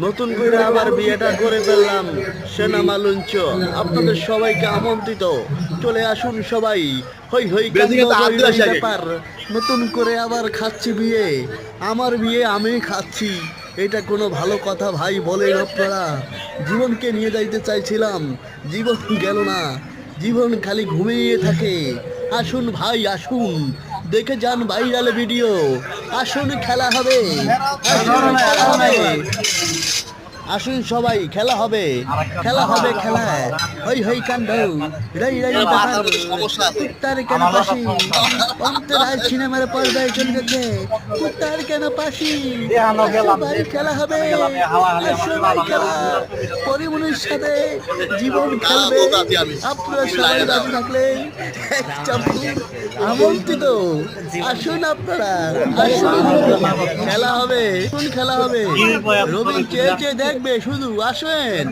নতুন করে আবার বিয়েটা করে ফেললাম সেনা মালঞ্চ। আপনাদের সবাইকে আমন্ত্রিত, চলে আসুন সবাই। হই হই কাণ্ড রই রই ব্যাপার, নতুন করে আবার খাচ্ছি বিয়ে। আমার বিয়ে আমি খাচ্ছি, এটা কোনো ভালো কথা ভাই বলেন আপনারা? জীবনকে নিয়ে যাইতে চাইছিলাম, জীবন গেল না, জীবন খালি ঘুমিয়ে থাকে। আসুন ভাই আসুন, দেখে যান ভাইরাল ভিডিও। আসুন খেলা হবে, আসুন খেলা হবে, আসুন সবাই খেলা হবে, খেলা হবে খেলা। হই হই কাণ্ড রই রই ব্যাপার, কুত্তার কেন পাশি অন্তরায় সিনেমার পর্দায় চলে গেছে। কুত্তার কেন পাশি, আসো ভাই খেলা হবে, আসো ভাই খেলা। পরিমনির সাথে জীবন খেলবে। আপনারা সবাই রাজি থাকলে এক চাপুর আমন্ত্রিত, আসুন আপনারা, আসুন খেলা হবে, কোন খেলা হবে? রবি চেয়ে চেয়ে দেখবে শুধু, আসেন।